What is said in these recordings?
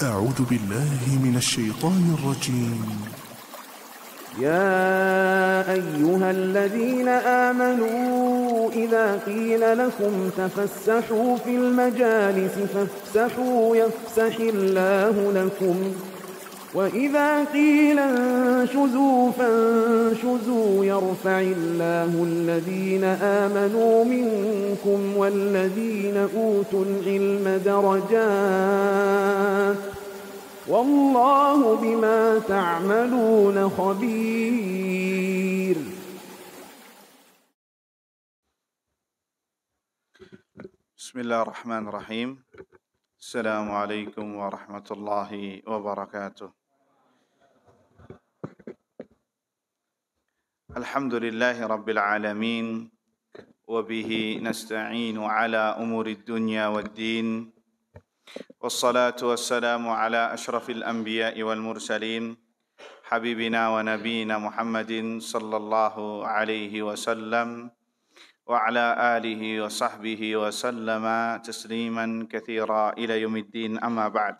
أعوذ بالله من الشيطان الرجيم. يا أيها الذين آمنوا إذا قيل لكم تفسحوا في المجالس فافسحوا يفسح الله لكم وإذا قيل انشزوا فانشزوا يرفع الله الذين آمنوا منكم والذين أوتوا العلم درجات والله بما تعملون خبير. بسم الله الرحمن الرحيم. السلام عليكم ورحمة الله وبركاته. الحمد لله رب العالمين وبه نستعين على أمور الدنيا والدين والصلاة والسلام على أشرف الأنبياء والمرسلين حبيبنا ونبينا محمد صلى الله عليه وسلم وعلى آله وصحبه وسلم تسليما كثيرا إلى يوم الدين. أما بعد،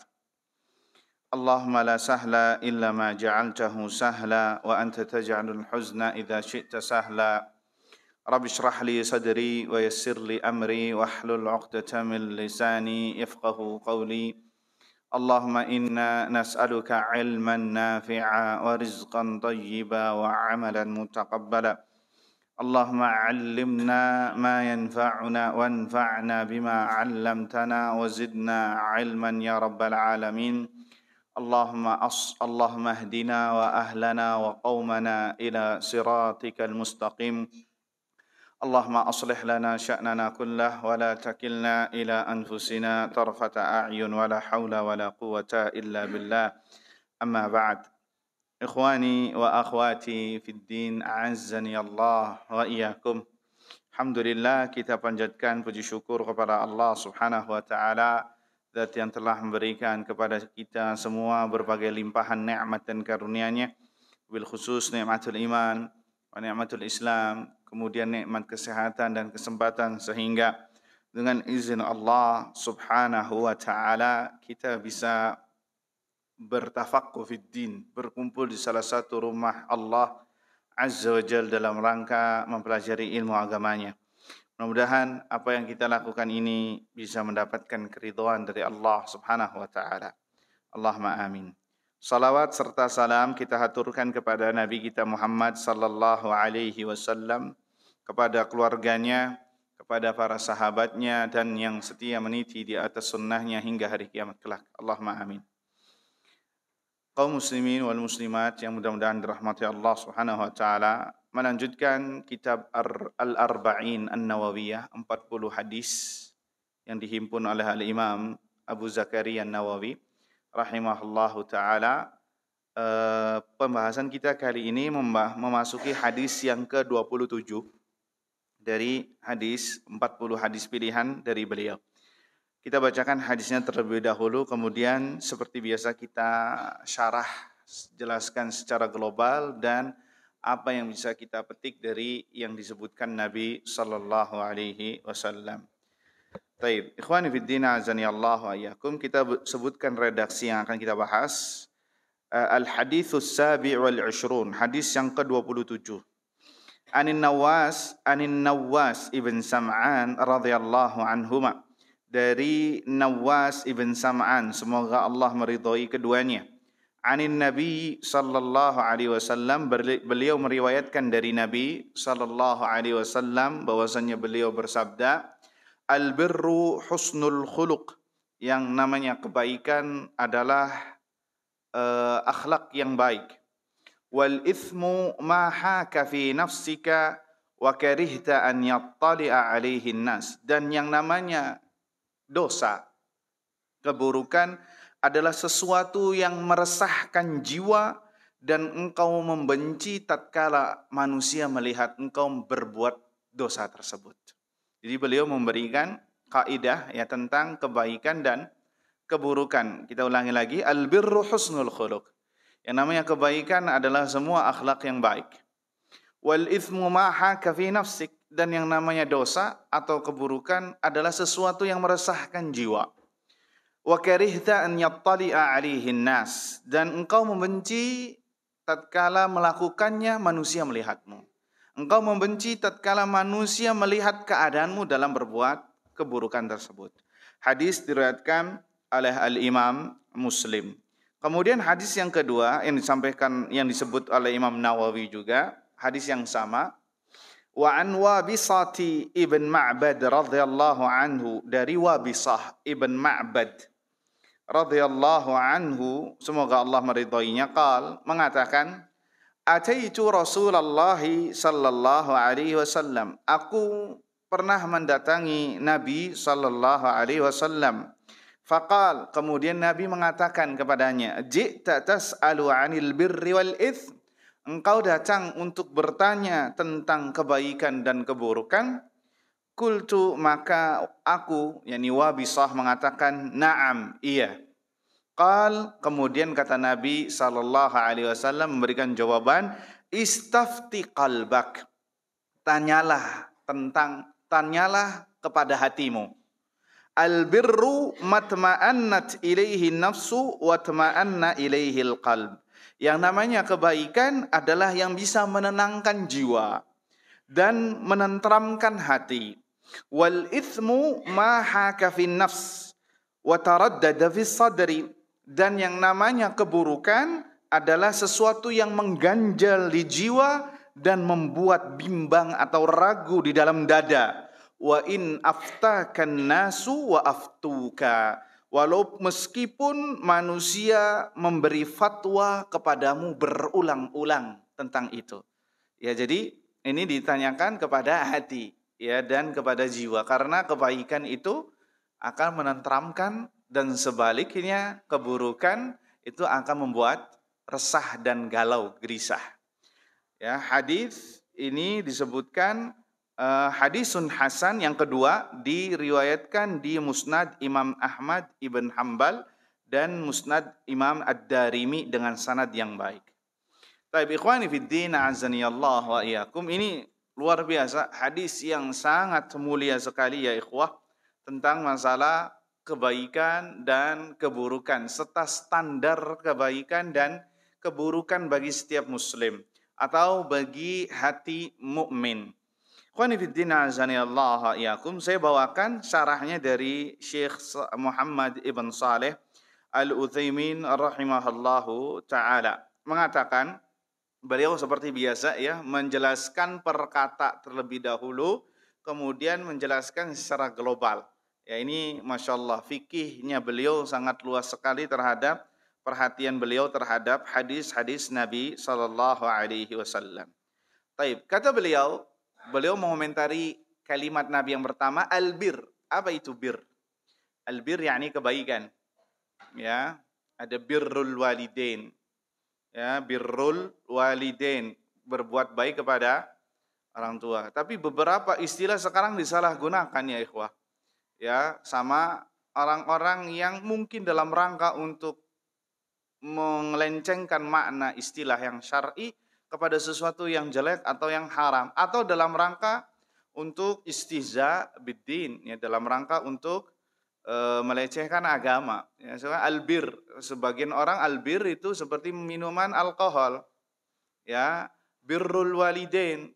اللهم لا سهل إلا ما جعلته سهلا وأنت تجعل الحزن إذا شئت سهلا. رب اشرح لي صدري ويسر لي أمري واحلل عقدة من لساني يفقه قولي. اللهم إنا نسألك علما نافعا ورزقا طيبا وعملا متقبلا. اللهم علمنا ما ينفعنا وانفعنا بما علمتنا وزدنا علما يا رب العالمين. اللهم اهدنا وأهلنا وقومنا إلى صراطك المستقيم. اللهم أصلح لنا شأننا كله ولا تكلنا إلى أنفسنا طرفة أعين ولا حول ولا قوة إلا بالله. أما بعد، إخواني وأخواتي في الدين أعزني الله وإياكم. Alhamdulillah, kita panjatkan puji syukur kepada Allah Subhanahu wa taala, Zat yang telah memberikan kepada kita semua berbagai limpahan nikmat dan karunia-Nya, bil khusus nikmatul iman wa nikmatul Islam, kemudian nikmat kesehatan dan kesempatan, sehingga dengan izin Allah Subhanahu wa taala kita bisa bertafaqquh fid din, berkumpul di salah satu rumah Allah Azza wa Jalla dalam rangka mempelajari ilmu agamanya. Mudah-mudahan apa yang kita lakukan ini bisa mendapatkan keridhaan dari Allah Subhanahu wa taala. Allahumma amin. Salawat serta salam kita haturkan kepada Nabi kita Muhammad sallallahu alaihi wasallam, kepada keluarganya, kepada para sahabatnya, dan yang setia meniti di atas sunnahnya hingga hari kiamat kelak. Allahumma amin. Kaum muslimin wal muslimat yang mudah-mudahan dirahmati Allah Subhanahu wa taala, melanjutkan kitab Al-Arba'in An-Nawawiyah, 40 hadis yang dihimpun oleh Al-Imam Abu Zakaria An-Nawawi rahimahullahu taala. Pembahasan kita kali ini memasuki hadis yang ke-27 dari hadis 40 hadis pilihan dari beliau. Kita bacakan hadisnya terlebih dahulu, kemudian seperti biasa kita syarah, jelaskan secara global dan apa yang bisa kita petik dari yang disebutkan Nabi sallallahu alaihi wasallam. Baik, ikhwani fid din azani Allah wa iyyakum, kita sebutkan redaksi yang akan kita bahas. Al-haditsus sabi' wal 20, hadis yang ke-27. Anin Nawas ibn Sam'an radhiyallahu anhuma, dari Nawas ibn Sam'an, semoga Allah meridhai keduanya. Anin Nabi sallallahu alaihi wasallam, beliau meriwayatkan dari Nabi sallallahu alaihi wasallam bahwasanya beliau bersabda, al-birru husnul khuluq, yang namanya kebaikan adalah akhlak yang baik. Wal ithmu ma haka fi nafsika wa karihta an yattali'a alaihi nas, dan yang namanya dosa, keburukan adalah sesuatu yang meresahkan jiwa dan engkau membenci tatkala manusia melihat engkau berbuat dosa tersebut. Jadi beliau memberikan kaidah ya tentang kebaikan dan keburukan. Kita ulangi lagi, al-birru husnul khuluq. Yang namanya kebaikan adalah semua akhlak yang baik. Wal ithmu ma haka fi nafsik, dan yang namanya dosa atau keburukan adalah sesuatu yang meresahkan jiwa. Wa karihta an yattali'a 'alaihin nas, dan engkau membenci tatkala melakukannya manusia melihatmu. Engkau membenci tatkala manusia melihat keadaanmu dalam berbuat keburukan tersebut. Hadis diriwayatkan oleh Al-Imam Muslim. Kemudian hadis yang kedua yang disampaikan, yang disebut oleh Imam Nawawi juga, hadis yang sama. Wa an Wabisah ibn Ma'bad radhiyallahu anhu, dari Wabisah ibn Ma'bad radhiyallahu anhu, semoga Allah meridhoinya, mengatakan, ataitu Rasulullah sallallahu alaihi wasallam, aku pernah mendatangi Nabi sallallahu alaihi wasallam. Faqal, kemudian Nabi mengatakan kepadanya, ji'ta tas'alu 'anil birri wal itsm, engkau datang untuk bertanya tentang kebaikan dan keburukan. Qultu, maka aku, yakni Wabisah, mengatakan, na'am, iya. Qal, kemudian kata Nabi sallallahu alaihi wasallam memberikan jawaban, istafti qalbak, tanyalah kepada hatimu. Al-birru matma'annat ilaihi nafsu wa tma'anna ilaihi al-qalb. Yang namanya kebaikan adalah yang bisa menenangkan jiwa dan menenteramkan hati. Wal ithmu ma haka fin nafs wa taraddada fis sadri, dan yang namanya keburukan adalah sesuatu yang mengganjal di jiwa dan membuat bimbang atau ragu di dalam dada. Wa in aftakan nasu wa aftuka, walau meskipun manusia memberi fatwa kepadamu berulang-ulang tentang itu. Ya, jadi ini ditanyakan kepada hati, ya, dan kepada jiwa, karena kebaikan itu akan menenteramkan, dan sebaliknya keburukan itu akan membuat resah dan galau, gelisah. Ya, hadis ini disebutkan hadisun hasan, yang kedua diriwayatkan di Musnad Imam Ahmad ibn Hanbal dan Musnad Imam Ad-Darimi dengan sanad yang baik. Baik, ikhwani fiddin, azani Allah wa iyyakum, ini luar biasa hadis yang sangat mulia sekali ya ikhwah, tentang masalah kebaikan dan keburukan serta standar kebaikan dan keburukan bagi setiap muslim atau bagi hati mukmin. Ikhwani fiddin, azani Allah wa iyyakum, saya bawakan syarahnya dari Syekh Muhammad ibn Saleh Al-Utsaimin rahimahullahu taala. Mengatakan, beliau seperti biasa ya, menjelaskan per kata terlebih dahulu, kemudian menjelaskan secara global. Ya, ini Masya Allah, fikihnya beliau sangat luas sekali terhadap perhatian beliau terhadap hadis-hadis Nabi Sallallahu Alaihi Wasallam. Taib, kata beliau mengomentari kalimat Nabi yang pertama, albir. Apa itu bir? Albir yakni kebaikan. Ya, ada birrul walidain. Ya, birrul walidain, berbuat baik kepada orang tua. Tapi beberapa istilah sekarang disalahgunakan ya ikhwah. Ya, sama orang-orang yang mungkin dalam rangka untuk melencengkan makna istilah yang syar'i kepada sesuatu yang jelek atau yang haram, atau dalam rangka untuk istihza biddin, ya, dalam rangka untuk melecehkan agama. Ya, albir, sebagian orang albir itu seperti minuman alkohol. Ya, birrul walidain,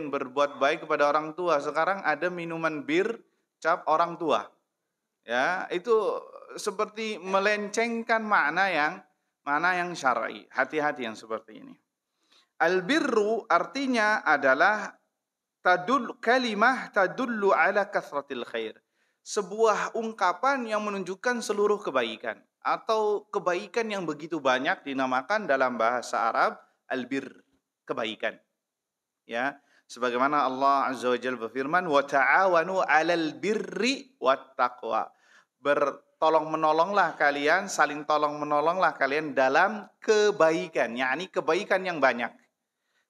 berbuat baik kepada orang tua. Sekarang ada minuman bir cap orang tua. Ya, itu seperti melencengkan makna yang syar'i. Hati-hati yang seperti ini. Albirru artinya adalah kalimah tadullu ala kathratil khair. Sebuah ungkapan yang menunjukkan seluruh kebaikan atau kebaikan yang begitu banyak, dinamakan dalam bahasa Arab albir, kebaikan. Ya, sebagaimana Allah Azza wa Jalla berfirman, wa ta'awanu 'alal birri wat taqwa. Bertolong-menolonglah kalian, saling tolong-menolonglah kalian dalam kebaikan, yakni kebaikan yang banyak,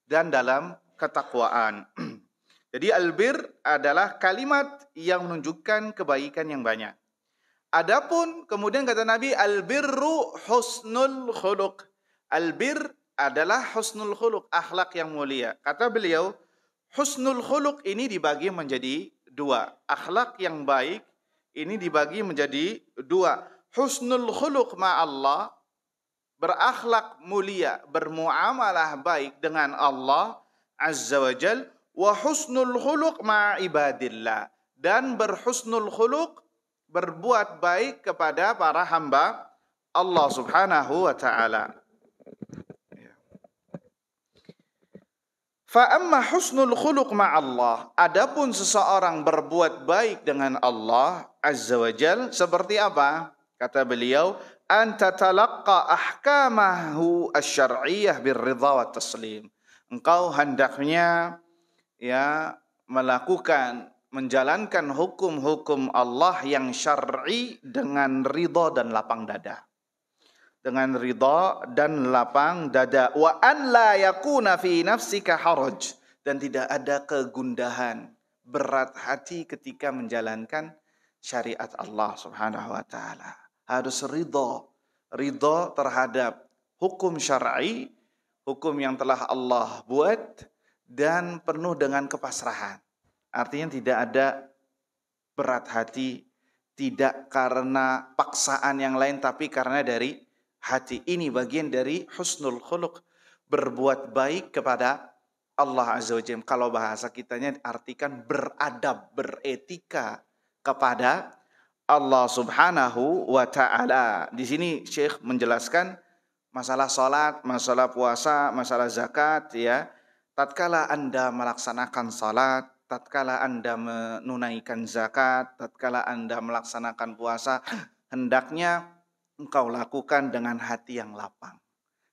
dan dalam ketakwaan. Jadi albir adalah kalimat yang menunjukkan kebaikan yang banyak. Adapun kemudian kata Nabi, albirru husnul khuluq. Albir adalah husnul khuluq, akhlak yang mulia. Kata beliau, husnul khuluq ini dibagi menjadi dua. Akhlak yang baik ini dibagi menjadi dua. Husnul khuluq ma'allah, berakhlak mulia, bermuamalah baik dengan Allah Azza wa Jal. Wa husnul khuluq ma'ibadillah, dan berhusnul khuluq, berbuat baik kepada para hamba Allah Subhanahu wa ta'ala. Fa amma husnul khuluq ma'allah, adapun seseorang berbuat baik dengan Allah Azza wa Jal seperti apa? Kata beliau, an tatalaqqa ahkamahu asy-syar'iyyah birridha wa taslim. Engkau hendaknya menjalankan hukum-hukum Allah yang syar'i dengan ridha dan lapang dada. Dengan ridha dan lapang dada. Wa an la yakuna fi nafsika haraj, dan tidak ada kegundahan, berat hati ketika menjalankan syariat Allah Subhanahu wa taala. Harus ridha terhadap hukum syar'i, hukum yang telah Allah buat, dan penuh dengan kepasrahan. Artinya tidak ada berat hati, tidak karena paksaan yang lain, tapi karena dari hati. Ini bagian dari husnul khuluq, berbuat baik kepada Allah Azza wa Jalla. Kalau bahasa kitanya artikan beradab, beretika kepada Allah Subhanahu wa ta'ala. Di sini Syekh menjelaskan masalah salat, masalah puasa, masalah zakat ya. Tatkala Anda melaksanakan salat, tatkala Anda menunaikan zakat, tatkala Anda melaksanakan puasa, hendaknya engkau lakukan dengan hati yang lapang,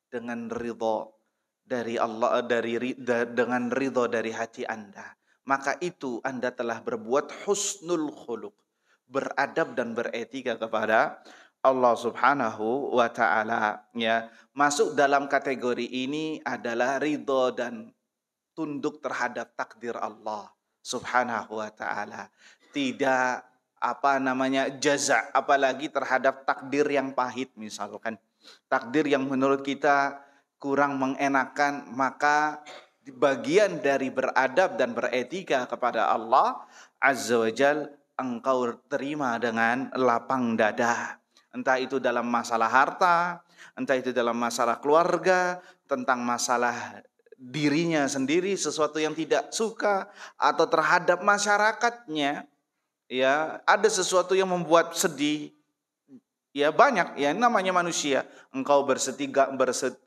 dengan ridha dari Allah, dengan ridha dari hati Anda. Maka itu Anda telah berbuat husnul khuluq, beradab dan beretika kepada Allah Subhanahu wa ta'ala ya. Masuk dalam kategori ini adalah ridha dan tunduk terhadap takdir Allah Subhanahu wa ta'ala. Tidak jaza, apalagi terhadap takdir yang pahit misalkan. Takdir yang menurut kita kurang mengenakan, maka bagian dari beradab dan beretika kepada Allah Azza wa Jal engkau terima dengan lapang dada. Entah itu dalam masalah harta, entah itu dalam masalah keluarga, tentang masalah dirinya sendiri, sesuatu yang tidak suka, atau terhadap masyarakatnya, ya ada sesuatu yang membuat sedih, ya banyak, ya namanya manusia. Engkau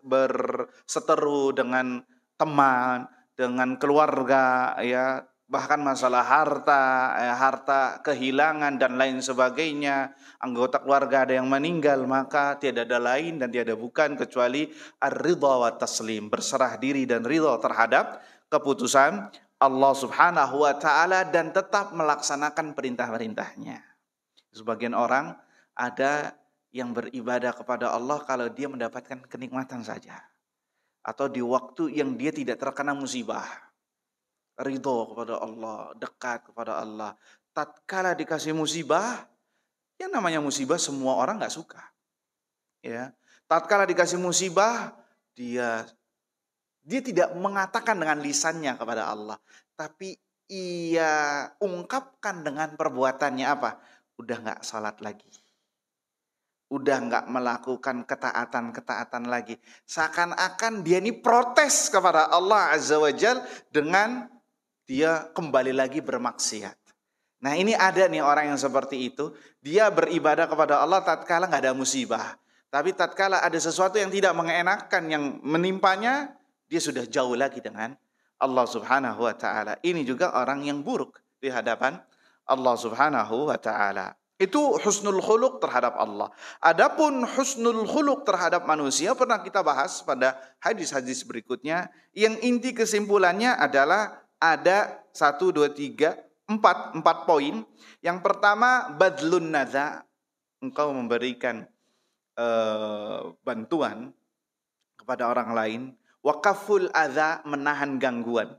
berseteru dengan teman, dengan keluarga, ya bahkan masalah harta kehilangan dan lain sebagainya. Anggota keluarga ada yang meninggal, maka tiada ada lain dan tiada bukan kecuali ar-ridha wa taslim, berserah diri dan ridha terhadap keputusan Allah Subhanahu wa ta'ala dan tetap melaksanakan perintah-perintahnya. Sebagian orang ada yang beribadah kepada Allah kalau dia mendapatkan kenikmatan saja, atau di waktu yang dia tidak terkena musibah. Ridho kepada Allah, dekat kepada Allah. Tatkala dikasih musibah, yang namanya musibah semua orang nggak suka. Ya, tatkala dikasih musibah, dia tidak mengatakan dengan lisannya kepada Allah, tapi ia ungkapkan dengan perbuatannya apa? Udah nggak salat lagi, udah nggak melakukan ketaatan lagi. Seakan-akan dia ini protes kepada Allah Azza wa Jal dengan dia kembali lagi bermaksiat. Nah ini ada nih orang yang seperti itu. Dia beribadah kepada Allah tatkala nggak ada musibah, tapi tatkala ada sesuatu yang tidak mengenakan yang menimpanya, dia sudah jauh lagi dengan Allah Subhanahu wa ta'ala. Ini juga orang yang buruk di hadapan Allah Subhanahu wa ta'ala. Itu husnul khuluq terhadap Allah. Adapun husnul khuluq terhadap manusia pernah kita bahas pada hadis-hadis berikutnya. Yang inti kesimpulannya adalah ada 1, 2, 3, 4 poin. Yang pertama, badlun nadza, engkau memberikan bantuan kepada orang lain. Wakaful adza, menahan gangguan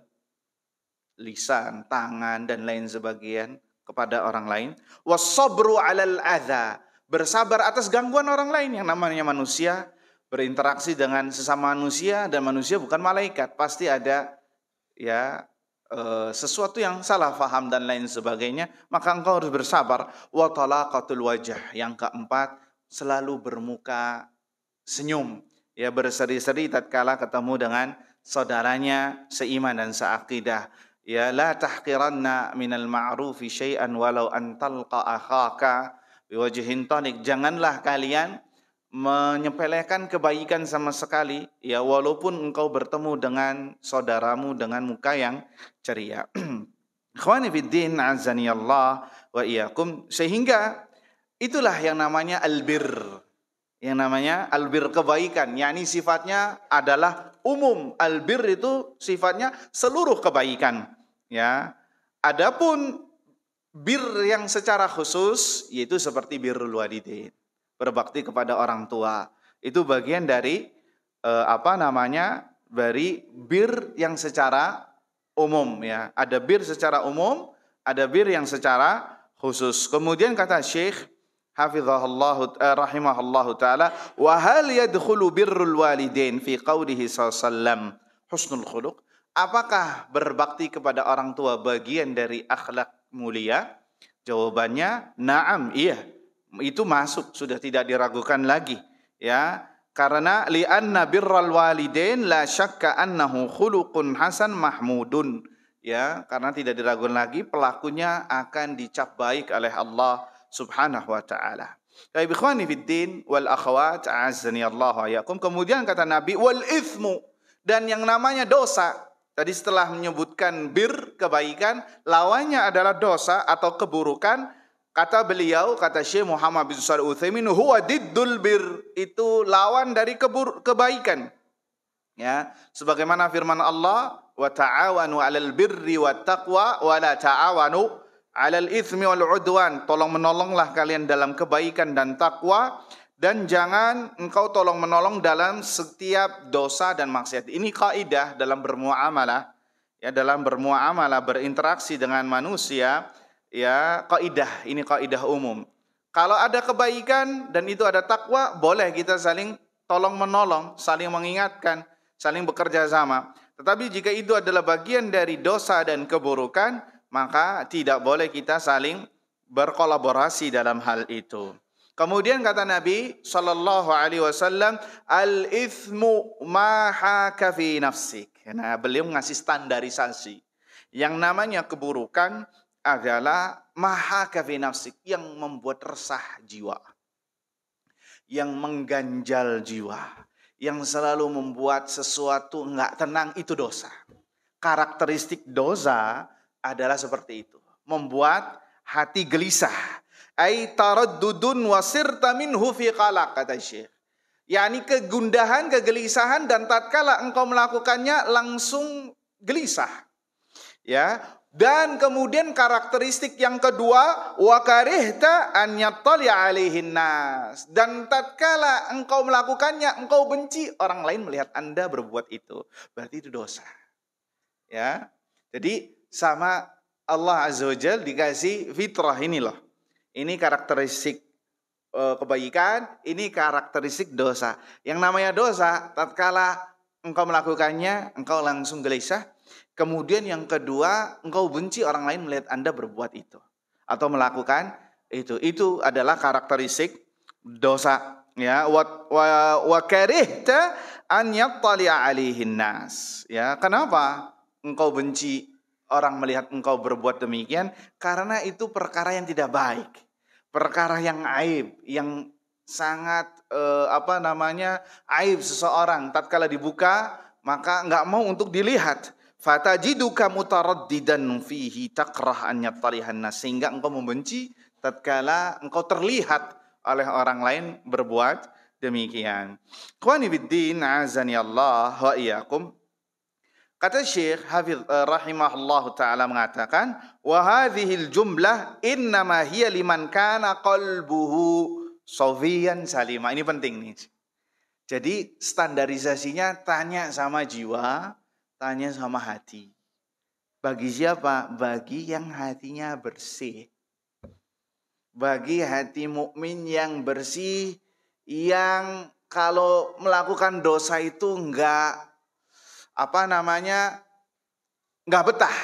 lisan, tangan dan lain sebagainya kepada orang lain. Wasabru alal adza, bersabar atas gangguan orang lain. Yang namanya manusia berinteraksi dengan sesama manusia, dan manusia bukan malaikat, pasti ada ya sesuatu yang salah faham dan lain sebagainya, maka engkau harus bersabar. Wa talaqatul wajh, yang keempat, selalu bermuka senyum, ya, berseri-seri tatkala ketemu dengan saudaranya seiman dan seakidah. Ya, la tahqiranna minal ma'rufi syai'an walau an talqa akhaka biwajhin talik. Janganlah kalian menyepelekan kebaikan sama sekali, ya, walaupun engkau bertemu dengan saudaramu dengan muka yang ceria. Ikhwani fiddin, azani Allah wa iyyakum. Sehingga itulah yang namanya albir. Yang namanya albir, kebaikan, yakni sifatnya adalah umum. Albir itu sifatnya seluruh kebaikan, ya. Adapun bir yang secara khusus yaitu seperti birrul walidain, berbakti kepada orang tua. Itu bagian dari dari bir yang secara umum, ya. Ada bir secara umum, ada bir yang secara khusus. Kemudian kata Syekh hafizahullah rahimahullahu taala, wa hal yadkhulu birrul walidain fi qaulihi sallallahu husnul khuluq? Apakah berbakti kepada orang tua bagian dari akhlak mulia? Jawabannya na'am, iya. Itu masuk, sudah tidak diragukan lagi, ya. Karena li'anna birral walidain la syakka annahu khuluqun hasan mahmudun, ya, karena tidak diragukan lagi pelakunya akan dicap baik oleh Allah Subhanahu wa ta'ala. Baik, ikhwani fiddin wal akhwat, a'azzani Allah wa iyyakum. Kemudian kata Nabi, wal ithmu, dan yang namanya dosa. Tadi setelah menyebutkan bir, kebaikan, lawannya adalah dosa atau keburukan. Kata beliau, kata Syekh Muhammad bin Shalih Al-Utsaimin, huwa diddul bir, itu lawan dari kebaikan. Ya, sebagaimana firman Allah, wa ta'awanu 'alal birri wat taqwa wa la ta'awanu 'alal itsmi wal 'udwan. Tolong menolonglah kalian dalam kebaikan dan takwa, dan jangan engkau tolong menolong dalam setiap dosa dan maksiat. Ini kaidah dalam bermuamalah, ya, dalam bermuamalah, berinteraksi dengan manusia, ya, kaidah ini kaidah umum. Kalau ada kebaikan dan itu ada takwa, boleh kita saling tolong menolong, saling mengingatkan, saling bekerja sama. Tetapi jika itu adalah bagian dari dosa dan keburukan, maka tidak boleh kita saling berkolaborasi dalam hal itu. Kemudian kata Nabi sallallahu alaihi wasallam, al-ithmu ma haka fi nafsik. Nah, beliau ngasih standarisasi. Yang namanya keburukan adalah ma haka fi nafsik, yang membuat resah jiwa, yang mengganjal jiwa, yang selalu membuat sesuatu enggak tenang, itu dosa. Karakteristik dosa adalah seperti itu, membuat hati gelisah. Ai taraddudun wa sirta minhu fi qalaq, kata Syekh. yakni kegundahan, kegelisahan, dan tatkala engkau melakukannya langsung gelisah. Ya. Dan kemudian karakteristik yang kedua, wa karihta an yattali 'alaihin nas. Dan tatkala engkau melakukannya, engkau benci orang lain melihat Anda berbuat itu. Berarti itu dosa. Ya. Jadi sama Allah Azza wa Jalla dikasih fitrah ini loh. Ini karakteristik kebaikan, ini karakteristik dosa. Yang namanya dosa, tatkala engkau melakukannya, engkau langsung gelisah. Kemudian yang kedua, engkau benci orang lain melihat Anda berbuat itu atau melakukan itu. Itu adalah karakteristik dosa. Ya, wa karihta an yattali 'alaihin nas. Ya, kenapa engkau benci orang melihat engkau berbuat demikian? Karena itu perkara yang tidak baik. Perkara yang aib, yang sangat aib seseorang tatkala dibuka, maka enggak mau untuk dilihat. Fatajiduka mutaraddidan fihi takrah an yattalihan nas, sehingga engkau membenci tatkala engkau terlihat oleh orang lain berbuat demikian. Ikhwani fiddin, azani Allah wa iyyakum. Kata Syekh Hafiz rahimahullahu taala mengatakan, wa hadhil jumlah innama hiya liman kana qalbuhu safiyan salima. Ini penting nih. Jadi standarisasinya tanya sama jiwa, tanya sama hati. Bagi siapa? Bagi yang hatinya bersih. Bagi hati mukmin yang bersih, yang kalau melakukan dosa itu enggak nggak betah.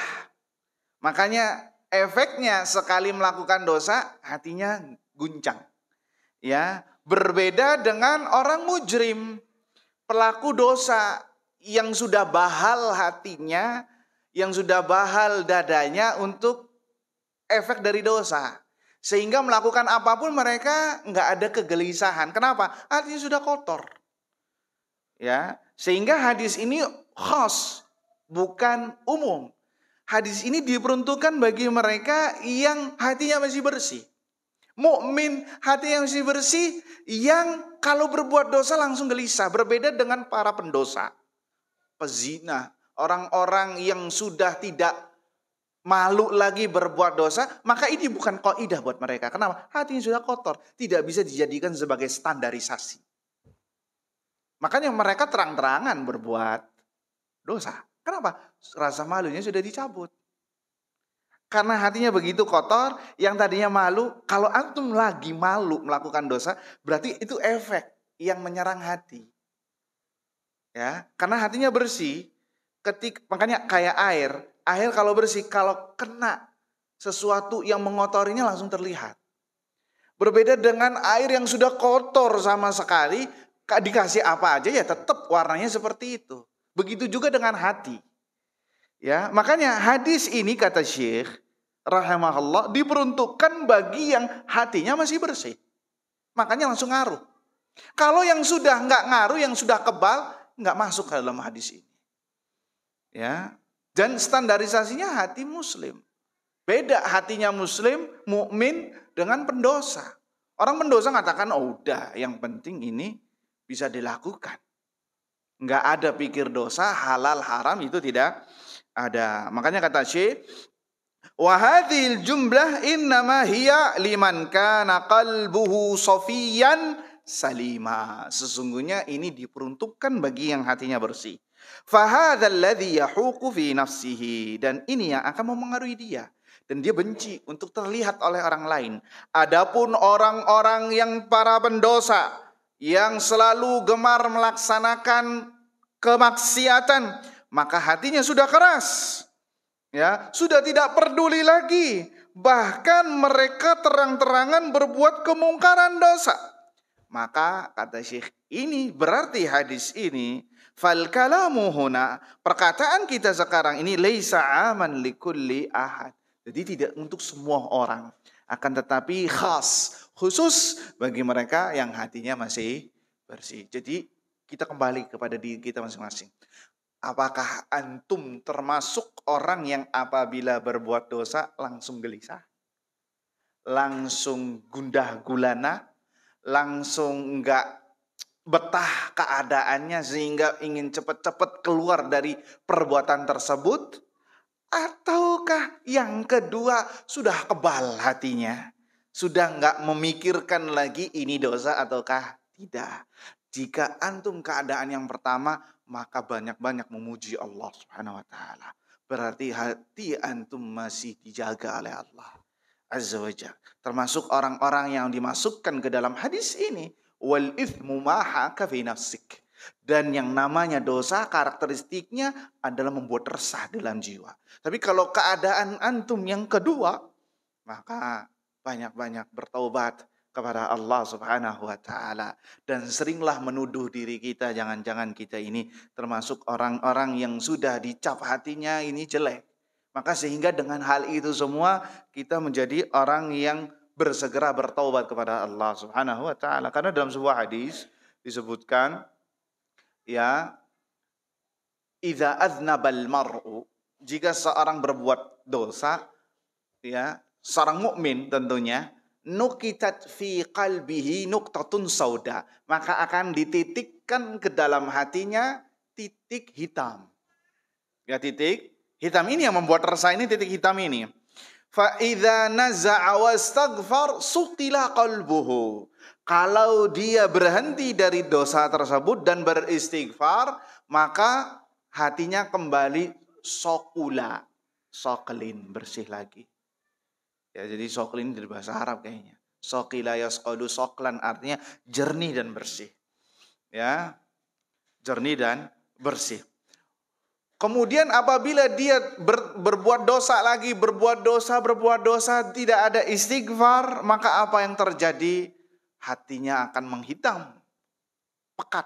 Makanya efeknya sekali melakukan dosa hatinya guncang. Ya, berbeda dengan orang mujrim, pelaku dosa yang sudah bahal hatinya, yang sudah bahal dadanya untuk efek dari dosa. Sehingga melakukan apapun mereka nggak ada kegelisahan. Kenapa? Hatinya sudah kotor. Ya, sehingga hadis ini khas, bukan umum. Hadis ini diperuntukkan bagi mereka yang hatinya masih bersih. Mukmin hati yang masih bersih, yang kalau berbuat dosa langsung gelisah. Berbeda dengan para pendosa, pezina, orang-orang yang sudah tidak malu lagi berbuat dosa. Maka ini bukan kaidah buat mereka. Kenapa? Hatinya sudah kotor, tidak bisa dijadikan sebagai standarisasi. Makanya mereka terang-terangan berbuat dosa. Kenapa? Rasa malunya sudah dicabut. Karena hatinya begitu kotor, yang tadinya malu, kalau antum lagi malu melakukan dosa, berarti itu efek yang menyerang hati. Ya, karena hatinya bersih, makanya kayak air kalau bersih, kalau kena sesuatu yang mengotorinya langsung terlihat. Berbeda dengan air yang sudah kotor sama sekali, dikasih apa aja ya tetap warnanya seperti itu. Begitu juga dengan hati. Ya, makanya hadis ini kata Syekh rahimahullah diperuntukkan bagi yang hatinya masih bersih. Makanya langsung ngaruh. Kalau yang sudah nggak ngaruh, yang sudah kebal, nggak masuk ke dalam hadis ini. Ya, dan standarisasinya hati muslim. Beda hatinya muslim, mukmin dengan pendosa. Orang pendosa mengatakan, oh udah, yang penting ini bisa dilakukan. Nggak ada pikir dosa, halal, haram itu tidak ada. Makanya kata Syekh, wa hadhil jumlah innama hiya liman kana qalbuhu safiyan salima. Sesungguhnya ini diperuntukkan bagi yang hatinya bersih. Fa hadzal ladzi yahuqu fi nafsihi, dan ini yang akan memengaruhi dia dan dia benci untuk terlihat oleh orang lain. Adapun orang-orang yang para pendosa yang selalu gemar melaksanakan kemaksiatan, maka hatinya sudah keras. Ya, sudah tidak peduli lagi. Bahkan mereka terang-terangan berbuat kemungkaran dosa. Maka kata Syekh, ini berarti hadis ini, fal kalamu huna, perkataan kita sekarang ini laisa aman likulli ahad. Jadi tidak untuk semua orang, akan tetapi khas, khusus bagi mereka yang hatinya masih bersih. Jadi kita kembali kepada diri kita masing-masing. Apakah antum termasuk orang yang apabila berbuat dosa langsung gelisah? Langsung gundah gulana? Langsung enggak betah keadaannya sehingga ingin cepat-cepat keluar dari perbuatan tersebut? Ataukah yang kedua sudah kebal hatinya? Sudah enggak memikirkan lagi ini dosa ataukah tidak? Jika antum keadaan yang pertama, maka banyak-banyak memuji Allah Subhanahu wa taala. Berarti hati antum masih dijaga oleh Allah Azza wa Jalla. Termasuk orang-orang yang dimasukkan ke dalam hadis ini, wal ithmu ma haka fi nafsik. Dan yang namanya dosa karakteristiknya adalah membuat resah dalam jiwa. Tapi kalau keadaan antum yang kedua, maka banyak-banyak bertaubat kepada Allah Subhanahu wa taala, dan seringlah menuduh diri kita, jangan-jangan kita ini termasuk orang-orang yang sudah dicap hatinya ini jelek. Maka sehingga dengan hal itu semua kita menjadi orang yang bersegera bertaubat kepada Allah Subhanahu wa taala. Karena dalam sebuah hadis disebutkan, ya, idza aznabal mar'u, jika seorang berbuat dosa, ya, seorang mukmin tentunya, nukitat fi qalbihi nuqtatun sauda, maka akan dititikkan ke dalam hatinya titik hitam. Ya, titik hitam ini yang membuat resah, ini titik hitam ini. Fa idza naza'a wastaghfar suqila qalbuhu. Kalau dia berhenti dari dosa tersebut dan beristighfar, maka hatinya kembali sokula, soklin, bersih lagi. Ya, jadi soklin dari bahasa Arab kayaknya. Sokila yasqadu soklan, artinya jernih dan bersih. Ya, jernih dan bersih. Kemudian apabila dia berbuat dosa lagi, berbuat dosa, tidak ada istighfar, maka apa yang terjadi? Hatinya akan menghitam, pekat.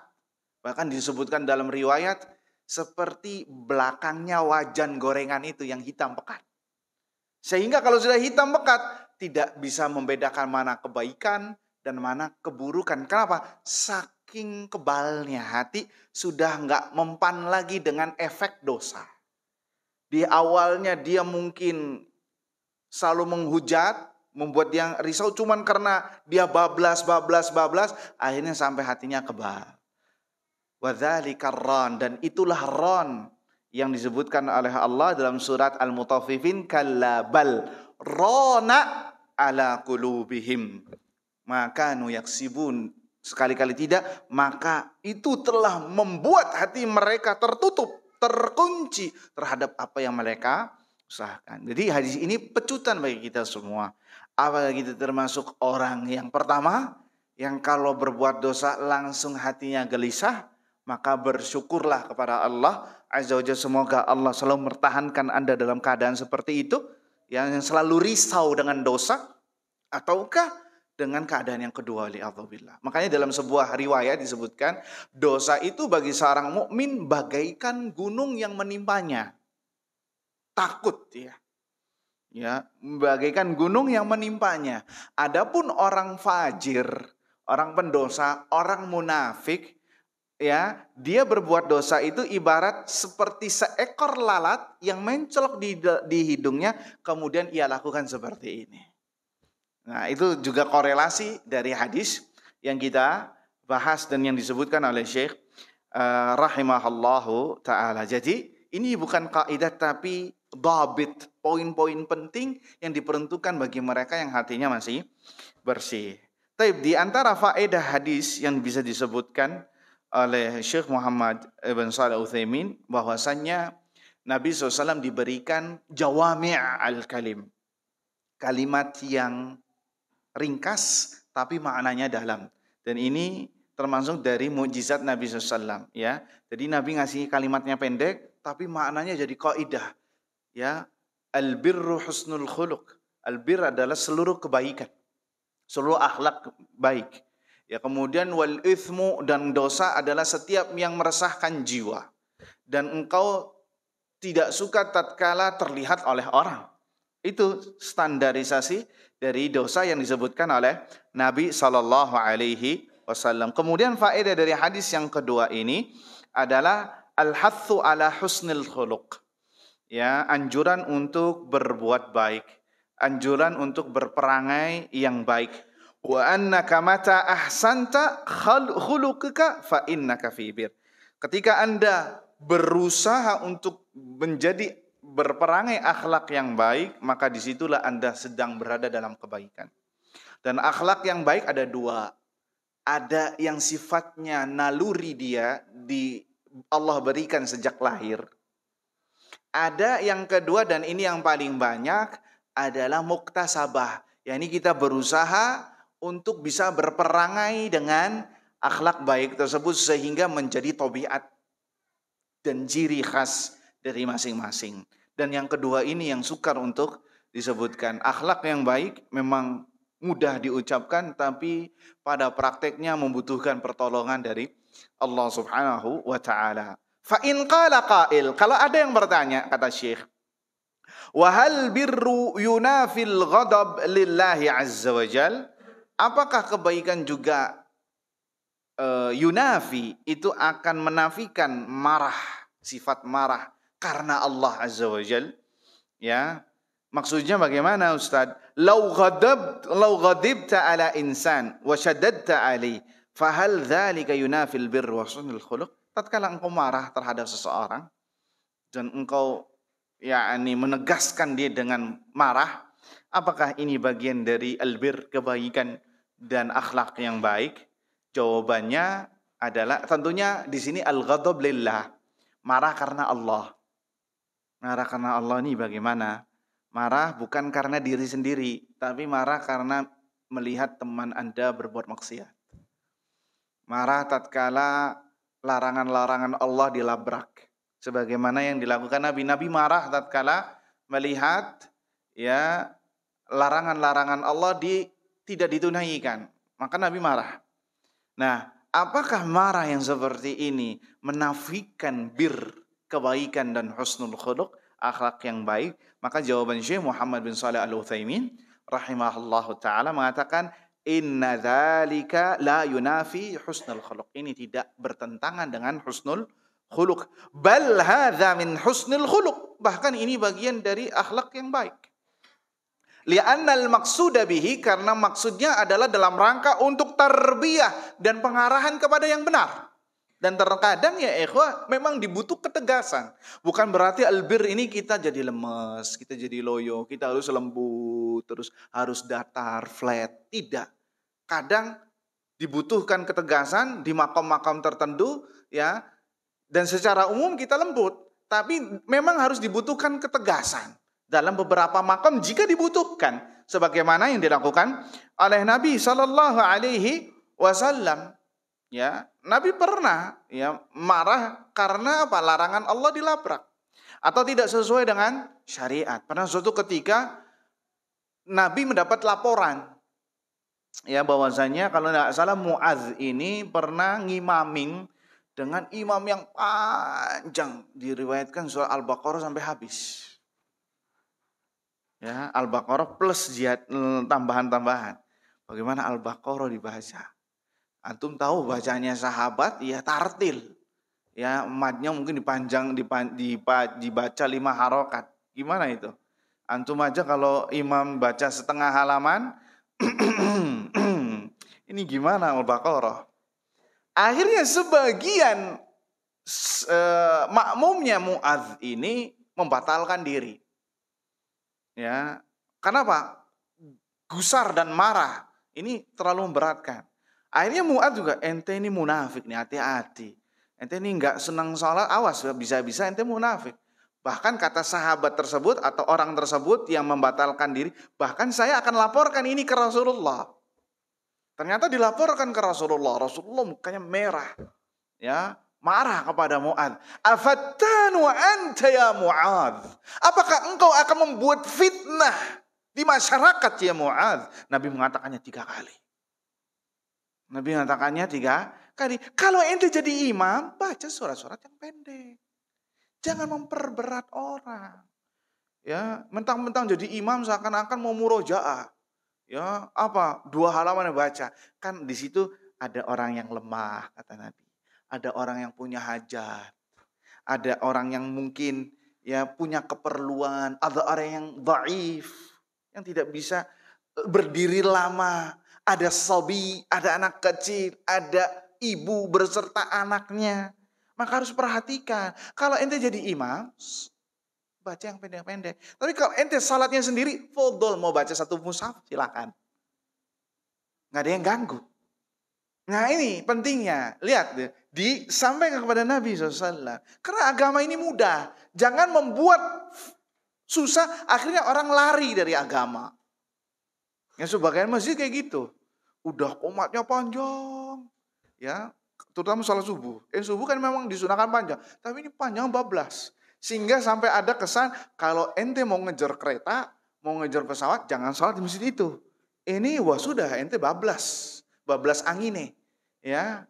Bahkan disebutkan dalam riwayat, seperti belakangnya wajan gorengan itu yang hitam pekat. Sehingga kalau sudah hitam pekat, tidak bisa membedakan mana kebaikan dan mana keburukan. Kenapa? Saking kebalnya hati, sudah nggak mempan lagi dengan efek dosa. Di awalnya dia mungkin selalu menghujat, membuat dia risau cuman karena dia bablas, akhirnya sampai hatinya kebal. Wadzalika ron, dan itulah ron yang disebutkan oleh Allah dalam surat Al-Mutaffifin, kalla bal rona ala qulubihim maka yaksibun, sekali-kali tidak, maka itu telah membuat hati mereka tertutup, terkunci terhadap apa yang mereka usahakan. Jadi hadis ini pecutan bagi kita semua. Apakah kita termasuk orang yang pertama yang kalau berbuat dosa langsung hatinya gelisah? Maka bersyukurlah kepada Allah Azza wa Jalla. Semoga Allah selalu mempertahankan Anda dalam keadaan seperti itu, yang selalu risau dengan dosa, ataukah dengan keadaan yang kedua, li'adzubillah. Makanya dalam sebuah riwayat disebutkan, dosa itu bagi seorang mukmin bagaikan gunung yang menimpanya. Takut dia. Ya, bagaikan gunung yang menimpanya. Adapun orang fajir, orang pendosa, orang munafik, ya, dia berbuat dosa itu ibarat seperti seekor lalat yang mencolok di hidungnya, kemudian ia lakukan seperti ini. Nah, itu juga korelasi dari hadis yang kita bahas dan yang disebutkan oleh Syekh rahimahallahu ta'ala. Jadi ini bukan kaidah tapi dhabit, poin-poin penting yang diperuntukkan bagi mereka yang hatinya masih bersih. Tapi di antara faedah hadis yang bisa disebutkan oleh Syekh Muhammad Ibn Shalih Al-Utsaimin, bahwasannya Nabi SAW diberikan jawami' al-kalim, kalimat yang ringkas tapi maknanya dalam. Dan ini termasuk dari mukjizat Nabi SAW, ya. Jadi Nabi ngasih kalimatnya pendek tapi maknanya jadi kaidah, ya. Al-birru husnul khuluq. Al-bir adalah seluruh kebaikan, seluruh akhlak baik. Ya, kemudian wal itsmu, dan dosa adalah setiap yang meresahkan jiwa dan engkau tidak suka tatkala terlihat oleh orang. Itu standarisasi dari dosa yang disebutkan oleh Nabi sallallahu alaihi wasallam. Kemudian faedah dari hadis yang kedua ini adalah al-hathu ala husnil khuluq. Ya, anjuran untuk berbuat baik, anjuran untuk berperangai yang baik. Wa annaka mata ahsanta khuluquka fa innaka fi bir. Ketika Anda berusaha untuk menjadi berperangai akhlak yang baik, maka disitulah Anda sedang berada dalam kebaikan. Dan akhlak yang baik ada dua. Ada yang sifatnya naluri dia Allah berikan sejak lahir. Ada yang kedua, dan ini yang paling banyak, adalah muktasabah. yakni kita berusaha untuk bisa berperangai dengan akhlak baik tersebut sehingga menjadi tabiat dan ciri khas dari masing-masing. Dan yang kedua ini yang sukar untuk disebutkan. Akhlak yang baik memang mudah diucapkan, tapi pada prakteknya membutuhkan pertolongan dari Allah Subhanahu wa taala. Fa in qala qail, kalau ada yang bertanya, kata Syekh, wa hal birru yunafil ghadab lillahi azza wa jal? Apakah kebaikan juga yunafi, itu akan menafikan marah, sifat marah karena Allah azza wa jal? Ya, maksudnya bagaimana Ustaz? Lau ghadibta ala insan wa shaddadta ali, fahal dzalika yunafil birr wa husnul khuluq? Tatkala engkau marah terhadap seseorang dan engkau yakni menegaskan dia dengan marah, apakah ini bagian dari albir, kebaikan dan akhlak yang baik? Jawabannya adalah tentunya di sini al-ghadab lillah, marah karena Allah. Marah karena Allah ini bagaimana? Marah bukan karena diri sendiri, tapi marah karena melihat teman Anda berbuat maksiat. Marah tatkala larangan-larangan Allah dilabrak. Sebagaimana yang dilakukan Nabi. Nabi marah tatkala melihat ya larangan-larangan Allah tidak ditunaikan. Maka Nabi marah. Nah, apakah marah yang seperti ini menafikan kebaikan dan husnul khuluq, akhlak yang baik? Maka jawaban Syekh Muhammad bin Shalih Al-Utsaimin rahimahullahu taala mengatakan inna dzalika la yunafi husnul khuluq. Ini tidak bertentangan dengan husnul khuluq. Bal hadza min husnul khuluq. Bahkan ini bagian dari akhlak yang baik. Li'annal maqsuda bihi, karena maksudnya adalah dalam rangka untuk tarbiyah dan pengarahan kepada yang benar. Dan terkadang ya ikhwah memang dibutuh ketegasan. Bukan berarti albir ini kita jadi lemes, kita jadi loyo, kita harus lembut, terus harus datar, flat. Tidak. Kadang dibutuhkan ketegasan di makam-makam tertentu ya. Dan secara umum kita lembut. Tapi memang harus dibutuhkan ketegasan dalam beberapa makam jika dibutuhkan. Sebagaimana yang dilakukan oleh Nabi SAW. Ya, Nabi pernah ya marah karena apa? Larangan Allah dilabrak atau tidak sesuai dengan syariat. Pernah suatu ketika Nabi mendapat laporan ya bahwasanya kalau tidak salah Muadz ini pernah ngimaming dengan imam yang panjang, diriwayatkan surah Al-Baqarah sampai habis. Ya, Al-Baqarah plus tambahan-tambahan. Bagaimana Al-Baqarah dibaca? Antum tahu bacanya sahabat ya tartil. Ya, matnya mungkin dibaca 5 harokat. Gimana itu? Antum aja kalau imam baca setengah halaman ini gimana Al-Baqarah? Akhirnya sebagian makmumnya Muadz ini membatalkan diri. Ya, kenapa? Gusar dan marah. Ini terlalu memberatkan. Akhirnya Muadz juga, ente ini munafik nih, hati-hati. Ente ini enggak senang sholat, awas bisa-bisa ente munafik. Bahkan kata sahabat tersebut atau orang tersebut yang membatalkan diri, bahkan saya akan laporkan ini ke Rasulullah. Ternyata dilaporkan ke Rasulullah. Rasulullah mukanya merah. Ya, marah kepada Muadz. Afattanu anta ya Muadz. Apakah engkau akan membuat fitnah di masyarakat ya Muadz? Nabi mengatakannya 3 kali. Nabi mengatakannya 3 kali. Kalau ente jadi imam, baca surat-surat yang pendek. Jangan memperberat orang. Ya, mentang-mentang jadi imam seakan-akan mau murojaah. Ya, apa? 2 halaman yang baca. Kan di situ ada orang yang lemah, kata Nabi. Ada orang yang punya hajat. Ada orang yang mungkin ya punya keperluan. Ada orang yang dhaif, yang tidak bisa berdiri lama. Ada sabi, ada anak kecil, ada ibu berserta anaknya. Maka harus perhatikan. Kalau ente jadi imam, baca yang pendek-pendek. Tapi kalau ente salatnya sendiri, fodol mau baca 1 mushaf, silakan. Nggak ada yang ganggu. Nah ini pentingnya. Lihat, disampaikan kepada Nabi SAW. Karena agama ini mudah. Jangan membuat susah, akhirnya orang lari dari agama. Ya sebagian masjid kayak gitu. Udah qomatnya panjang. Ya, terutama salat subuh. Subuh kan memang disunahkan panjang, tapi ini panjang bablas. Sehingga sampai ada kesan kalau ente mau ngejar kereta, mau ngejar pesawat, jangan salat di masjid itu. Ini wah sudah ente bablas angin ya.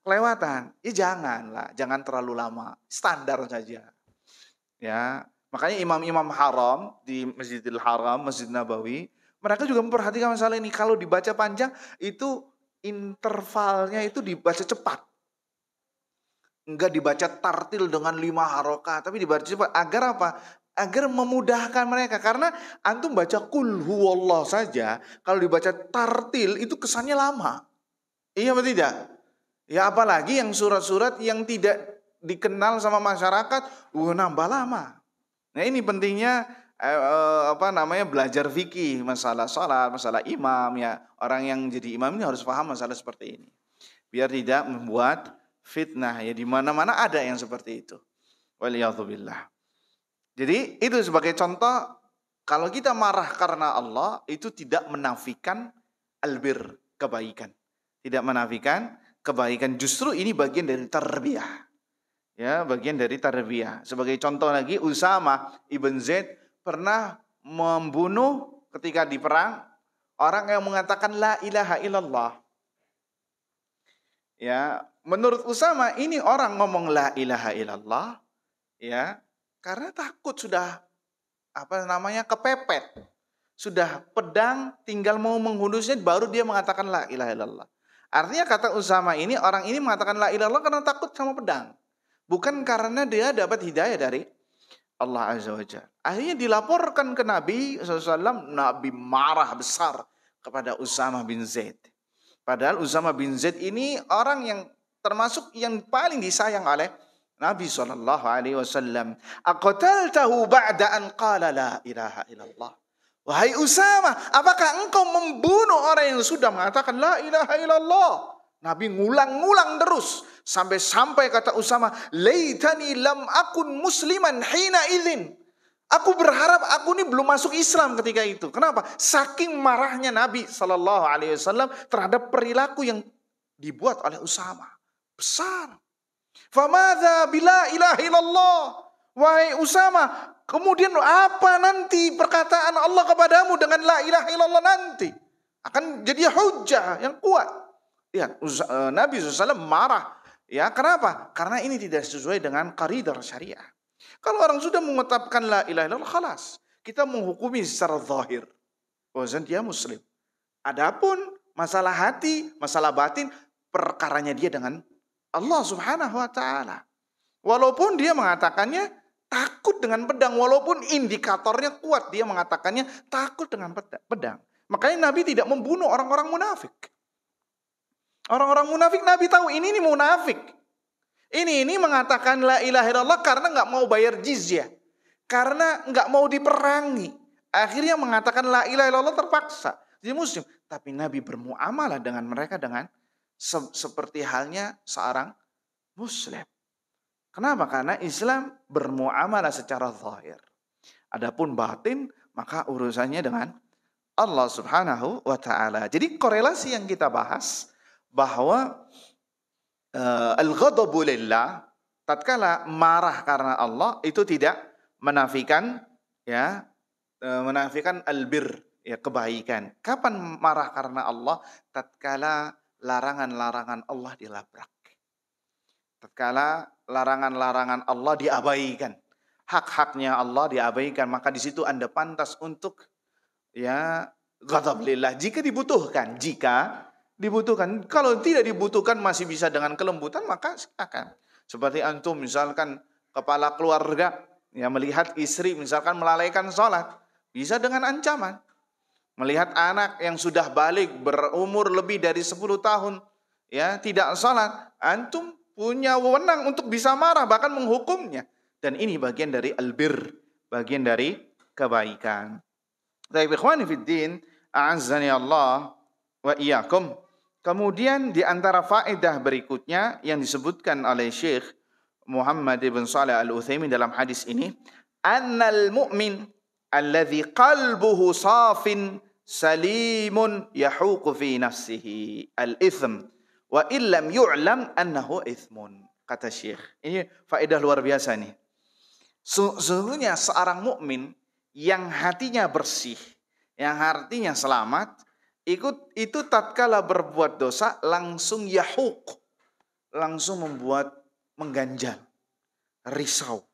Kelewatan. Ya janganlah, jangan terlalu lama. Standar saja. Ya, makanya imam-imam haram di Masjidil Haram, Masjid Nabawi, mereka juga memperhatikan masalah ini. Kalau dibaca panjang, itu intervalnya itu dibaca cepat. Enggak dibaca tartil dengan 5 harokat, tapi dibaca cepat. Agar apa? Agar memudahkan mereka. Karena antum baca kul huwallah saja, kalau dibaca tartil itu kesannya lama. Iya atau tidak? Ya apalagi yang surat-surat yang tidak dikenal sama masyarakat, nambah lama. Nah ini pentingnya belajar fikih, masalah salat, masalah imam ya. Orang yang jadi imam ini harus paham masalah seperti ini. Biar tidak membuat fitnah ya, di mana-mana ada yang seperti itu. Waliyadzubillah. Jadi itu sebagai contoh, kalau kita marah karena Allah itu tidak menafikan albir, kebaikan. Tidak menafikan kebaikan, justru ini bagian dari tarbiyah. Ya, bagian dari tarbiyah. Sebagai contoh lagi, Usama ibn Zaid pernah membunuh ketika di perang orang yang mengatakan la ilaha illallah. Ya, menurut Usama ini orang ngomong la ilaha illallah ya, karena takut sudah kepepet. Sudah pedang tinggal mau menghunusnya baru dia mengatakan la ilaha illallah. Artinya kata Usama ini orang ini mengatakan la ilaha illallah karena takut sama pedang. Bukan karena dia dapat hidayah dari Allah Azza wa Jalla. Akhirnya dilaporkan ke Nabi SAW, Nabi marah besar kepada Usama bin Zaid. Padahal Usama bin Zaid ini orang yang termasuk yang paling disayang oleh Nabi SAW. Aqtaltahu ba'da an qala la ilaha illallah. Wahai Usama, apakah engkau membunuh orang yang sudah mengatakan la ilaha illallah? Nabi ngulang-ngulang terus. Sampai kata Usama, laitani lam akun musliman hina idzin. Aku berharap aku ini belum masuk Islam ketika itu. Kenapa? Saking marahnya Nabi SAW terhadap perilaku yang dibuat oleh Usama. Besar. Famadza bila ilaha illallah. Wahai Usama, kemudian apa nanti perkataan Allah kepadamu dengan la ilaha illallah nanti? Akan jadi hujjah yang kuat. Lihat, Nabi SAW marah. Ya, kenapa? Karena ini tidak sesuai dengan qaidah syariah. Kalau orang sudah mengucapkan la ilaha illallah, khalas. Kita menghukumi secara zahir. Bahwa dia muslim. Adapun masalah hati, masalah batin, perkaranya dia dengan Allah Subhanahu wa ta'ala. Walaupun dia mengatakannya takut dengan pedang. Walaupun indikatornya kuat, dia mengatakannya takut dengan pedang. Makanya Nabi tidak membunuh orang-orang munafik. Orang-orang munafik Nabi tahu ini munafik. Ini mengatakan la ilaha illallah karena nggak mau bayar jizyah. Karena nggak mau diperangi. Akhirnya mengatakan la ilaha illallah terpaksa. Jadi muslim. Tapi Nabi bermuamalah dengan mereka dengan seperti halnya seorang muslim. Kenapa? Karena Islam bermuamalah secara zahir. Adapun batin maka urusannya dengan Allah Subhanahu wa ta'ala. Jadi korelasi yang kita bahas bahwa al-ghadabu lillah, tatkala marah karena Allah itu tidak menafikan menafikan al-bir, ya, kebaikan. Kapan marah karena Allah? Tatkala larangan-larangan Allah dilabrak. Tatkala larangan-larangan Allah diabaikan. Hak-haknya Allah diabaikan, maka di situ Anda pantas untuk ghadab lillah jika dibutuhkan. Kalau tidak dibutuhkan masih bisa dengan kelembutan, maka silakan. Seperti antum misalkan kepala keluarga yang melihat istri misalkan melalaikan sholat, bisa dengan ancaman. Melihat anak yang sudah balik berumur lebih dari 10 tahun tidak sholat, antum punya wewenang untuk bisa marah bahkan menghukumnya. Dan ini bagian dari albir, bagian dari kebaikan. Baik, ikhwani fiddin, a'azzani Allah wa iyyakum. Kemudian di antara faedah berikutnya yang disebutkan oleh Syekh Muhammad ibn Shalih al-Utsaimin dalam hadis ini, annal mu'min alladhi qalbuhu safin salimun yahuqu fi nafsihi al-ithm wa illam yu'lam annahu ithmun. Kata Syekh. Ini faedah luar biasa nih. Sesungguhnya seorang mukmin yang hatinya bersih, yang hatinya selamat, itu tatkala berbuat dosa langsung yahuq, langsung membuat mengganjal, risau.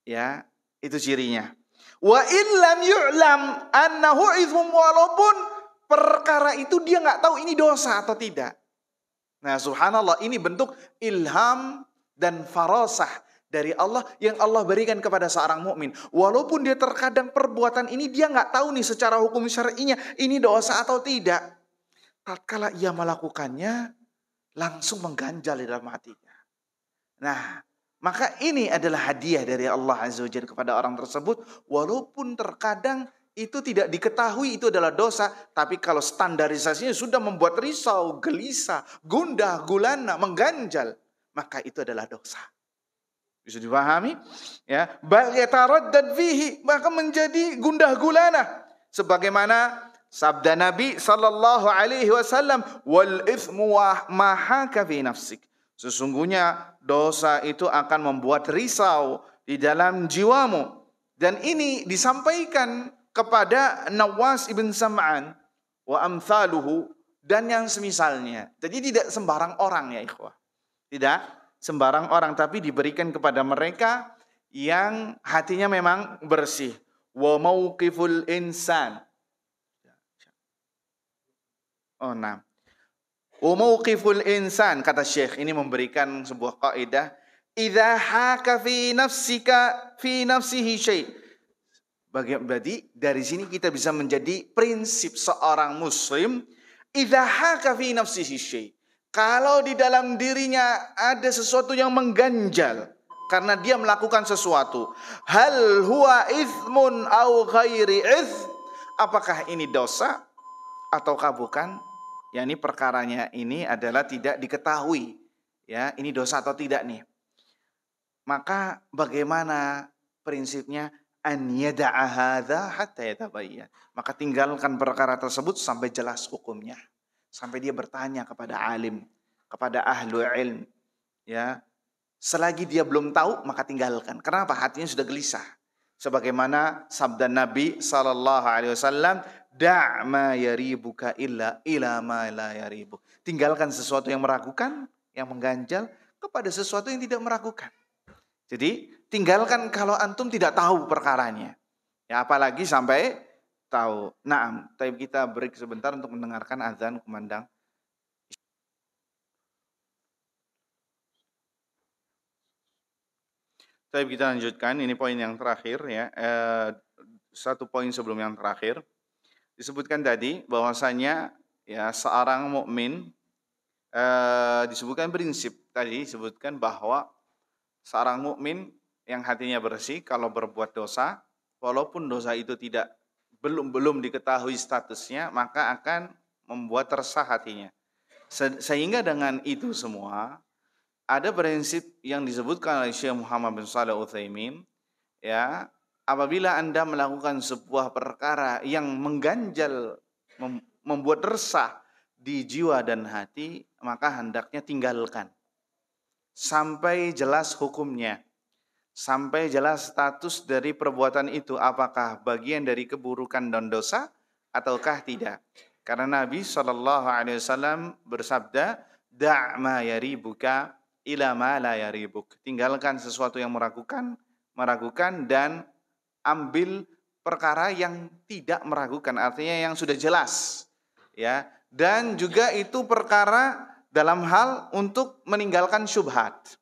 Ya, itu cirinya. Wa illam yu'lam annahu ithmun, walaupun perkara itu dia nggak tahu ini dosa atau tidak. Nah, subhanallah, ini bentuk ilham dan farasah dari Allah yang Allah berikan kepada seorang mukmin. Walaupun dia terkadang perbuatan ini dia nggak tahu nih secara hukum syar'inya ini dosa atau tidak. Tatkala ia melakukannya langsung mengganjal di dalam hatinya. Nah, maka ini adalah hadiah dari Allah Azza wa Jalla kepada orang tersebut. Walaupun terkadang itu tidak diketahui itu adalah dosa, tapi kalau standarisasinya sudah membuat risau, gelisah, gundah, gulana, mengganjal, maka itu adalah dosa. Bisa dipahami? Ya, bal yataraddad fihi, maka menjadi gundah gulana. Sebagaimana sabda Nabi sallallahu alaihi wasallam, wal ithmu ma haka fi nafsik. Sesungguhnya dosa itu akan membuat risau di dalam jiwamu. Dan ini disampaikan kepada Nawas ibn Sam'an wa amthaluhu dan yang semisalnya. Jadi tidak sembarang orang ya ikhwah. Tidak sembarang orang, tapi diberikan kepada mereka yang hatinya memang bersih. Wa mauqiful insan. Oh, nah. Wa mauqiful insan, kata Syekh ini memberikan sebuah kaidah, idza haka fi nafsihi syai'. Berarti dari sini kita bisa menjadi prinsip seorang muslim, idza haka fi nafsihi syai'. Kalau di dalam dirinya ada sesuatu yang mengganjal karena dia melakukan sesuatu, hal huwa ithmun au ghairi ith, apakah ini dosa ataukah bukan? Ya, ini perkaranya ini adalah tidak diketahui. Ya, ini dosa atau tidak nih. Maka bagaimana prinsipnya? An yada'a hadza hatta yatabayyan. Maka tinggalkan perkara tersebut sampai jelas hukumnya. Sampai dia bertanya kepada alim, kepada ahlu ilm. Ya. Selagi dia belum tahu, maka tinggalkan. Kenapa? Hatinya sudah gelisah. Sebagaimana sabda Nabi SAW, da' ma yaribuka illa ila ma la yaribuk. Tinggalkan sesuatu yang meragukan, yang mengganjal, kepada sesuatu yang tidak meragukan. Jadi tinggalkan kalau antum tidak tahu perkaranya. Ya, apalagi sampai tahu. Naam, tapi kita break sebentar untuk mendengarkan azan kumandang. Tapi kita lanjutkan, ini poin yang terakhir ya. Satu poin sebelum yang terakhir. Disebutkan tadi bahwasanya ya seorang mukmin disebutkan prinsip tadi, disebutkan bahwa seorang mukmin yang hatinya bersih kalau berbuat dosa, walaupun dosa itu belum diketahui statusnya, maka akan membuat resah hatinya. Sehingga dengan itu semua ada prinsip yang disebutkan oleh Syekh Muhammad bin Shalih Al-Utsaimin, ya, apabila Anda melakukan sebuah perkara yang mengganjal, membuat resah di jiwa dan hati, maka hendaknya tinggalkan sampai jelas hukumnya, sampai jelas status dari perbuatan itu, apakah bagian dari keburukan dan dosa ataukah tidak. Karena Nabi SAW bersabda, da' ma yaribuka ila ma la yaribuk. Tinggalkan sesuatu yang meragukan dan ambil perkara yang tidak meragukan, artinya yang sudah jelas. Ya, dan juga itu perkara dalam hal untuk meninggalkan syubhat.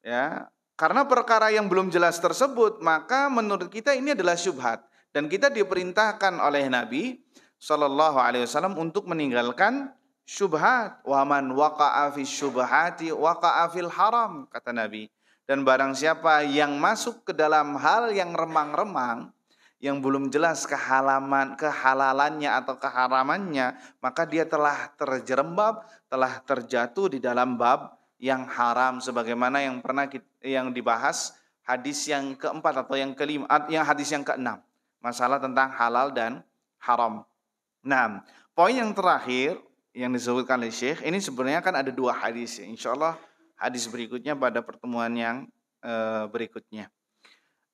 Ya, karena perkara yang belum jelas tersebut, maka menurut kita ini adalah syubhat, dan kita diperintahkan oleh Nabi SAW untuk meninggalkan syubhat. Wa man waqa'a fi syubhati waqa'a fil haram, kata Nabi. Dan barang siapa yang masuk ke dalam hal yang remang-remang, yang belum jelas kehalalannya atau keharamannya, maka dia telah terjerembab, telah terjatuh di dalam bab yang haram, sebagaimana yang dibahas hadis yang keempat atau yang kelima, yang hadis yang keenam, masalah tentang halal dan haram. Nah, poin yang terakhir yang disebutkan oleh Syekh, ini sebenarnya kan ada dua hadis. Insyaallah hadis berikutnya pada pertemuan yang berikutnya.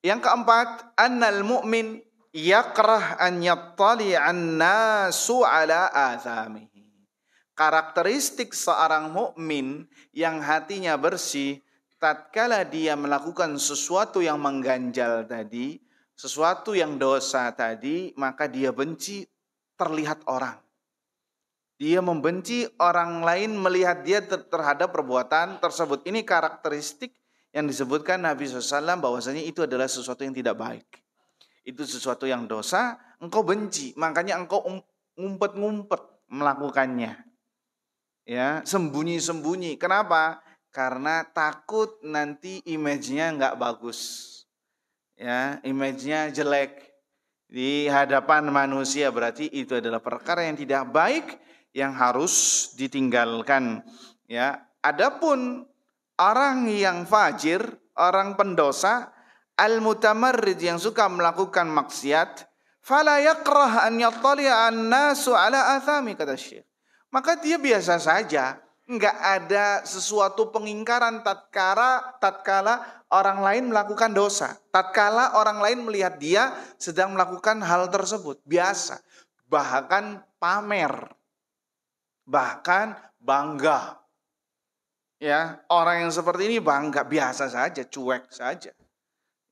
Yang keempat, annal mu'min yakrah an yattali'an nasu ala athamihi. Karakteristik seorang mukmin yang hatinya bersih, tatkala dia melakukan sesuatu yang mengganjal tadi, sesuatu yang dosa tadi, maka dia benci terlihat orang. Dia membenci orang lain melihat dia terhadap perbuatan tersebut. Ini karakteristik yang disebutkan Nabi SAW bahwasanya itu adalah sesuatu yang tidak baik. Itu sesuatu yang dosa, engkau benci. Makanya engkau ngumpet-ngumpet melakukannya. Ya, sembunyi-sembunyi. Kenapa? Karena takut nanti image-nya nggak bagus. Ya, image-nya jelek di hadapan manusia. Berarti itu adalah perkara yang tidak baik, yang harus ditinggalkan. Ya, adapun orang yang fajir, orang pendosa, al-mutamarrid yang suka melakukan maksiat, fala yakrah an yattali'a an-nasu ala athami, kata Syekh. Maka dia biasa saja Nggak ada sesuatu pengingkaran tatkala orang lain melakukan dosa. Tatkala orang lain melihat dia sedang melakukan hal tersebut. Biasa. Bahkan pamer. Bahkan bangga. Ya, orang yang seperti ini bangga, biasa saja, cuek saja.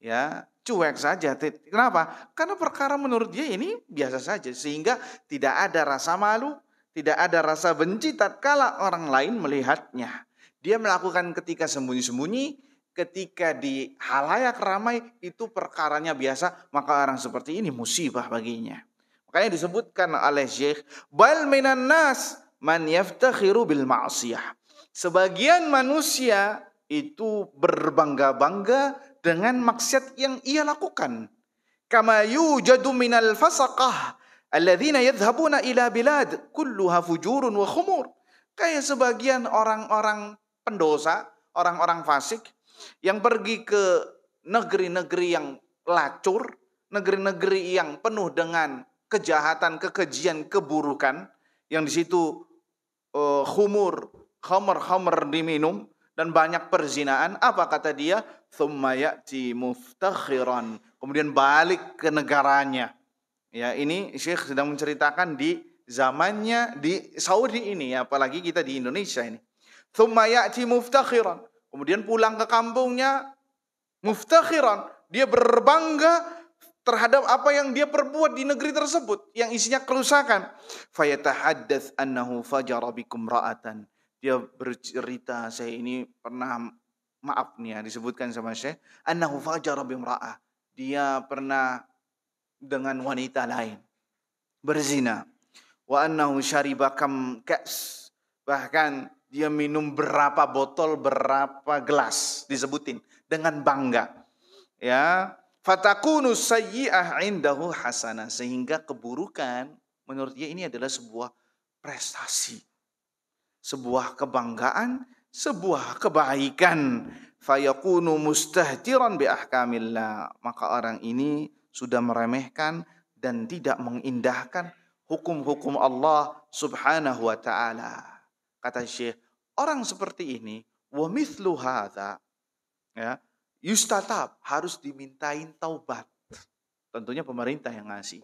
Ya, cuek saja. Kenapa? Karena perkara menurut dia ini biasa saja. Sehingga tidak ada rasa malu, tidak ada rasa benci tatkala orang lain melihatnya. Dia melakukan ketika sembunyi-sembunyi, ketika di halayak ramai, itu perkaranya biasa. Maka orang seperti ini musibah baginya. Makanya disebutkan oleh Syekh, bal minan nas man yaftakhiru bil ma'siyah. Sebagian manusia itu berbangga-bangga dengan maksiat yang ia lakukan. Kama yujadu minal fasaqah alladzina yadhhabuna ila bilad kulluha fujurun wa khumur. Kayak sebagian orang-orang pendosa, orang-orang fasik yang pergi ke negeri-negeri yang lacur, negeri-negeri yang penuh dengan kejahatan, kekejian, keburukan, yang di situ khamar diminum dan banyak perzinaan. Apa kata dia? Tsumma ya'ti muftakhiran. Kemudian balik ke negaranya. Ya, ini Syekh sedang menceritakan di zamannya di Saudi ini, apalagi kita di Indonesia ini. Tsumma ya'ti muftakhiran. Kemudian pulang ke kampungnya muftakhiran. Dia berbangga terhadap apa yang dia perbuat di negeri tersebut yang isinya kerusakan. Fayatahaddath annahu fajara bikum ra'atan. Dia bercerita, saya ini pernah, maaf nih ya, disebutkan sama Syekh, annahu fajara bimra'ah. Dia pernah dengan wanita lain berzina. Wa annahu syariba kam ka's. Bahkan dia minum berapa botol, berapa gelas, disebutin dengan bangga. Ya, fatakunu sayyi'ah indahu hasanah, sehingga keburukan menurut dia ini adalah sebuah prestasi, sebuah kebanggaan, sebuah kebaikan. Fayakunu mustahtiran bi ahkamillah. Maka orang ini sudah meremehkan dan tidak mengindahkan hukum-hukum Allah Subhanahu wa taala. Kata Syekh, orang seperti ini wa mithlu hadza, ya, yustatab, harus dimintain taubat. Tentunya pemerintah yang ngasih.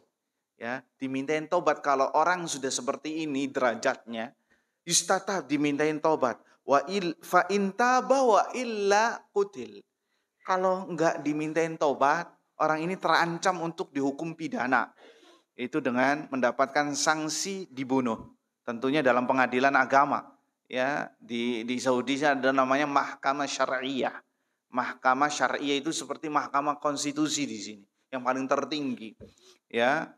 Ya, dimintain taubat. Kalau orang sudah seperti ini derajatnya, yustatab, dimintain taubat. Fa in taba wa illa qutil. Kalau enggak dimintain taubat, orang ini terancam untuk dihukum pidana. Itu dengan mendapatkan sanksi dibunuh. Tentunya dalam pengadilan agama. Ya, di Saudi ada namanya mahkamah syariah. Mahkamah syariah itu seperti mahkamah konstitusi di sini, yang paling tertinggi. Ya,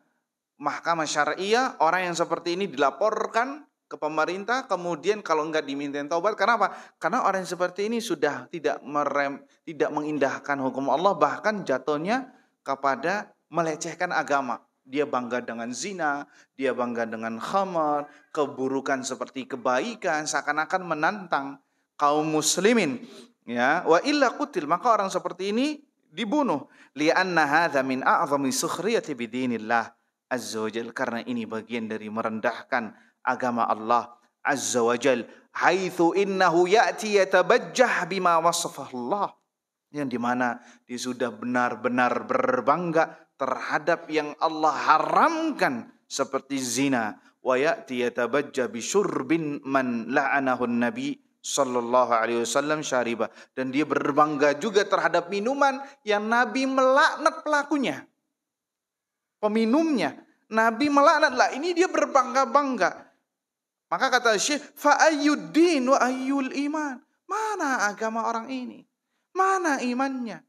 mahkamah syariah, orang yang seperti ini dilaporkan ke pemerintah, kemudian kalau enggak dimintain taubat, kenapa? Karena orang yang seperti ini sudah tidak mengindahkan hukum Allah, bahkan jatuhnya kepada melecehkan agama. Dia bangga dengan zina, dia bangga dengan khamar, keburukan seperti kebaikan, seakan-akan menantang kaum muslimin. Ya, wa illa qutil, maka orang seperti ini dibunuh. Li'anna hadza min a'zami sukhriyati bidinillah azza wajal, karena ini bagian dari merendahkan agama Allah azza wajal. Haitsu innahu ya'ti yatabajjah bima wasafahu Allah, yang dimana dia sudah benar-benar berbangga terhadap yang Allah haramkan seperti zina. Wa ya'ti yatabajjah bi syurbin man la'anahu an-nabi sallallahu alaihi wasallam syariba, dan dia berbangga juga terhadap minuman yang Nabi melaknat pelakunya, peminumnya. Nabi melaknat, lah ini dia berbangga-bangga. Maka kata Syekh, fa ayyuddin wa ayyul iman. Mana agama orang ini? Mana imannya?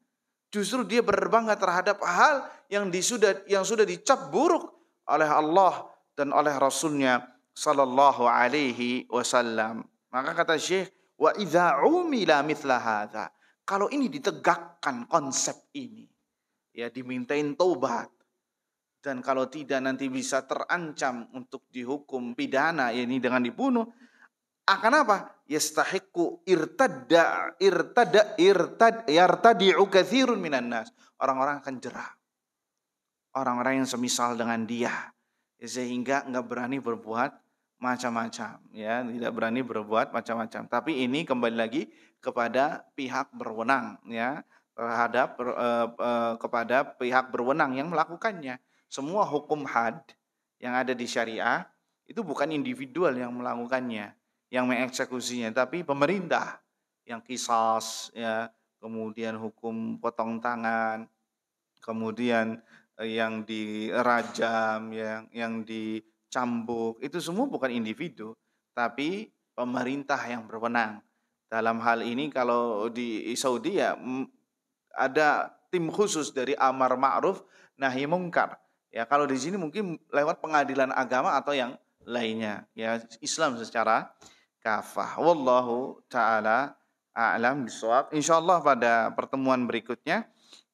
Justru dia berbangga terhadap hal yang sudah dicap buruk oleh Allah dan oleh Rasulnya sallallahu alaihi wasallam. Maka kata Syekh, wa idza umila mithla hadza, kalau ini ditegakkan konsep ini, ya, dimintain taubat, dan kalau tidak nanti bisa terancam untuk dihukum pidana, ini dengan dibunuh, akan apa? Yastahiqu yartadi'u katsirun minan nas. Orang-orang akan jerah. Orang-orang yang semisal dengan dia, sehingga enggak berani berbuat macam-macam, ya, tidak berani berbuat macam-macam. Tapi ini kembali lagi kepada pihak berwenang, ya, terhadap kepada pihak berwenang yang melakukannya. Semua hukum had yang ada di syariah itu bukan individual yang melakukannya, yang mengeksekusinya, tapi pemerintah yang qisas, ya, kemudian hukum potong tangan, kemudian yang dirajam, yang dicambuk, itu semua bukan individu, tapi pemerintah yang berwenang. Dalam hal ini kalau di Saudi ya ada tim khusus dari amar ma'ruf nahi mungkar. Ya, kalau di sini mungkin lewat pengadilan agama atau yang lainnya. Ya, Islam secara kafah. Wallahu taala a'lam bishawab. Insyaallah pada pertemuan berikutnya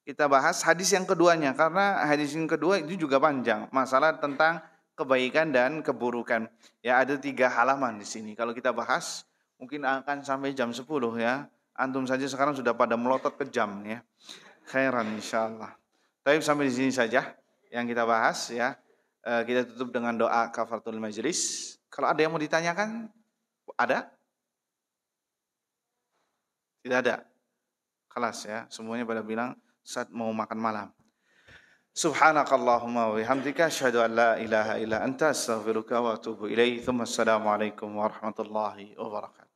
kita bahas hadis yang keduanya, karena hadis yang kedua itu juga panjang, masalah tentang kebaikan dan keburukan. Ya, ada 3 halaman di sini. Kalau kita bahas mungkin akan sampai jam 10 ya. Antum saja sekarang sudah pada melotot ke jam ya. Khairan insyaallah. Tapi sampai di sini saja yang kita bahas ya. Kita tutup dengan doa kafaratul majlis. Kalau ada yang mau ditanyakan, ada? Tidak ada. Kelas ya, semuanya pada bilang saat mau makan malam. Subhanakallahumma wa bihamdika asyhadu an la ilaha illa anta astaghfiruka wa atubu ilaik. Assalamualaikum warahmatullahi wabarakatuh.